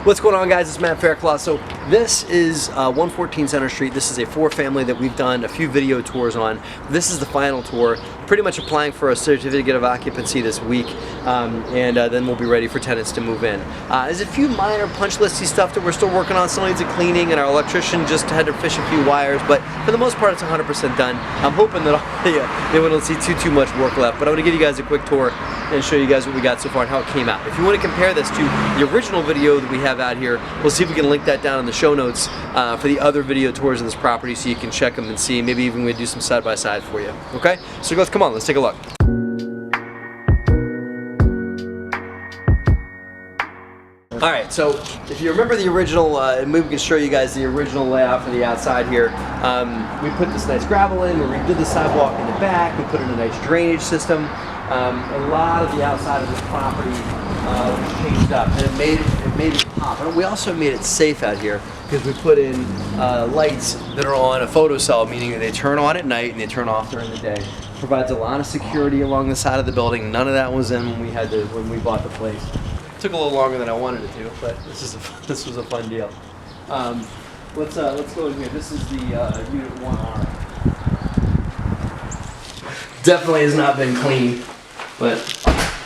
What's going on, guys? It's Matt Faircloth. So this is 114 Center Street. This is a 4-family that we've done a few video tours on. This is the final tour. Pretty much applying for a certificate of occupancy this week, and then we'll be ready for tenants to move in. There's a few minor punch listy stuff that we're still working on. Still needs a cleaning, and our electrician just had to fish a few wires, but for the most part it's 100% done. I'm hoping that they won't see too much work left, but I'm going to give you guys a quick tour and show you guys what we got so far and how it came out. If you want to compare this to the original video that we have out here, we'll see if we can link that down in the show notes for the other video tours of this property so you can check them and see. Maybe even we do some side-by-side for you. Okay? So let's come on, let's take a look. Alright, so if you remember the original, maybe we can show you guys the original layout for the outside here. We put this nice gravel in, we redid the sidewalk in the back, we put in a nice drainage system. A lot of the outside of this property was changed up, and it made it pop. And we also made it safe out here because we put in lights that are on a photocell, meaning that they turn on at night and they turn off during the day. Provides a lot of security along the side of the building. None of that was in when we bought the place. Took a little longer than I wanted it to, but this was a fun deal. Let's go in here. This is the Unit 1R. Definitely has not been cleaned, but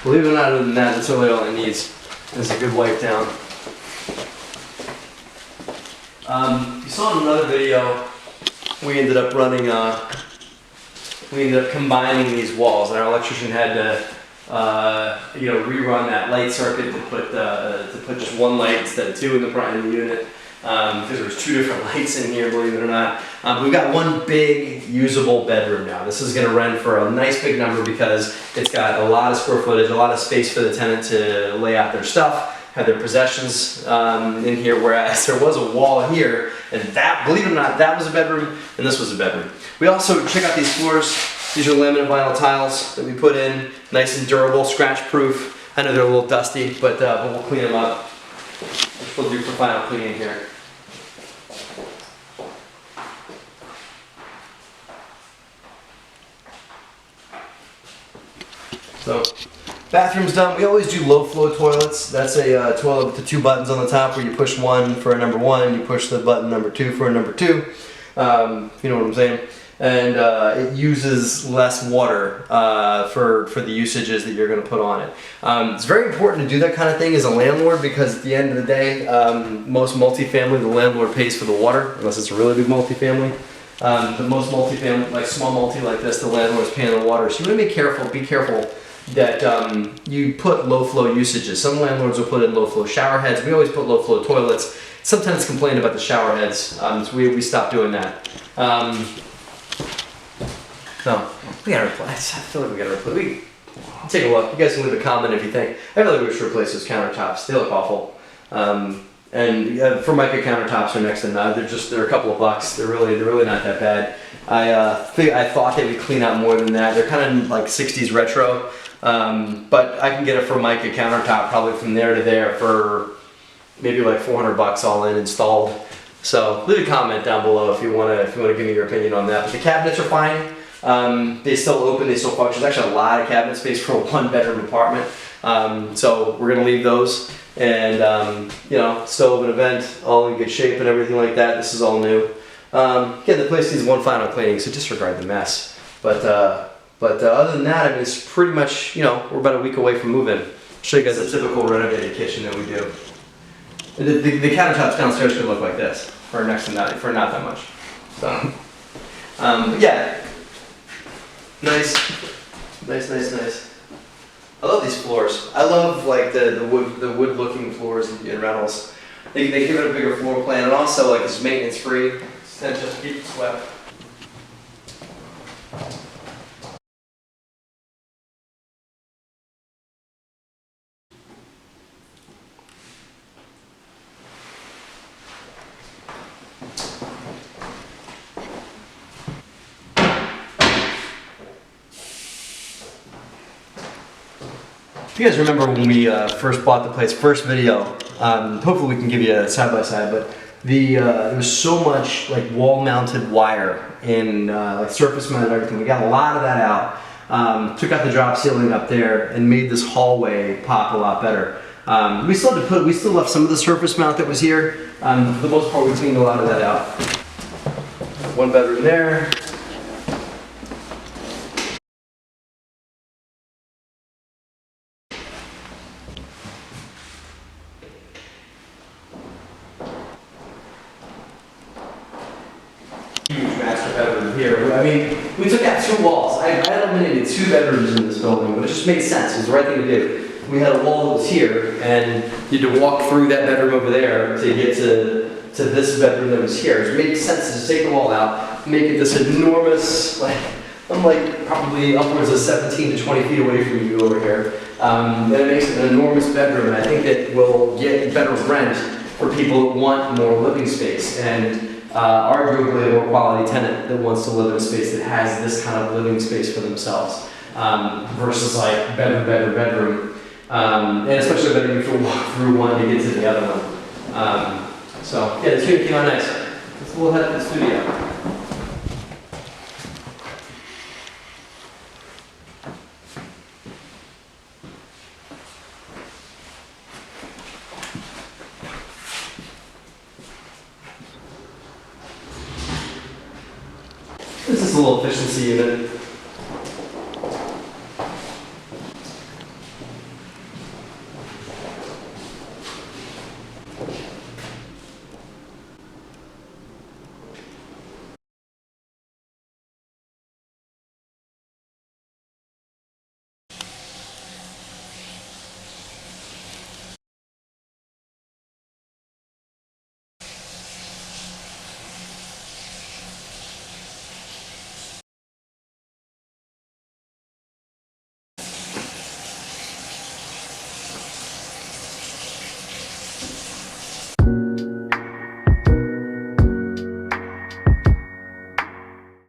believe it or not, other than that, that's really all it needs. Is a good wipe down. You saw in another video, we ended up combining these walls, and our electrician had to rerun that light circuit to put just one light instead of two in the unit, because there's two different lights in here, believe it or not. We've got one big usable bedroom now. This is going to rent for a nice big number because it's got a lot of square footage, a lot of space for the tenant to lay out their stuff, have their possessions in here, whereas there was a wall here, and that, believe it or not, that was a bedroom, and this was a bedroom. We also, check out these floors. These are laminate vinyl tiles that we put in, nice and durable, scratch proof. I know they're a little dusty, but we'll clean them up. Which we'll do for final cleaning here. So, bathroom's done. We always do low flow toilets. That's a toilet with the two buttons on the top where you push one for a number one, you push the button number two for a number two. If you know what I'm saying. And it uses less water for the usages that you're going to put on it. It's very important to do that kind of thing as a landlord because at the end of the day, most multifamily, the landlord pays for the water, unless it's a really big multifamily. The most multifamily, like small multi like this, the landlord's paying the water. So you want to be careful that you put low flow usages. Some landlords will put in low flow shower heads. We always put low flow toilets. Some tenants complain about the shower heads, so we stopped doing that. No, we gotta replace. I feel like we gotta replace. Take a look. You guys can leave a comment if you think. I feel like we should replace those countertops. They look awful. And Formica countertops are next to none. They're a couple of bucks. They're really not that bad. I thought they would clean out more than that. They're kind of like 60s retro. But I can get a Formica countertop probably from there to there for maybe like 400 bucks all in installed. So leave a comment down below if you wanna give me your opinion on that. But the cabinets are fine. They still open, they still function. There's actually a lot of cabinet space for a 1-bedroom apartment. So we're gonna leave those, and stove and vent, all in good shape and everything like that. This is all new. Again, the place needs one final cleaning, so disregard the mess. But other than that, I mean, it's pretty much, we're about a week away from moving. I'll show you guys the typical renovated kitchen that we do. The countertops downstairs could look like this for not that much. So, but yeah. Nice. I love these floors. I love like the wood looking floors in rentals. They give it a bigger floor plan, and also like it's maintenance free. It's just keep it swept. If you guys remember when we first bought the place, first video, hopefully we can give you a side-by-side, but there was so much like wall-mounted wire in like surface mount and everything. We got a lot of that out. Took out the drop ceiling up there and made this hallway pop a lot better. We still left some of the surface mount that was here. For the most part, we cleaned a lot of that out. One bedroom there. Huge master bedroom here. I mean, we took out 2 walls. I eliminated 2 bedrooms in this building, but it just made sense. It was the right thing to do. We had a wall that was here, and you had to walk through that bedroom over there to get to this bedroom that was here. It made sense to just take the wall out, make it this enormous, I'm like probably upwards of 17 to 20 feet away from you over here. And it makes it an enormous bedroom, and I think it will get better rent for people that want more living space, and arguably a more quality tenant that wants to live in a space that has this kind of living space for themselves, versus like bedroom. And especially better if you walk through one to get to the other one. So yeah, this unit came out nice. We'll head to the studio. This is a little efficiency unit.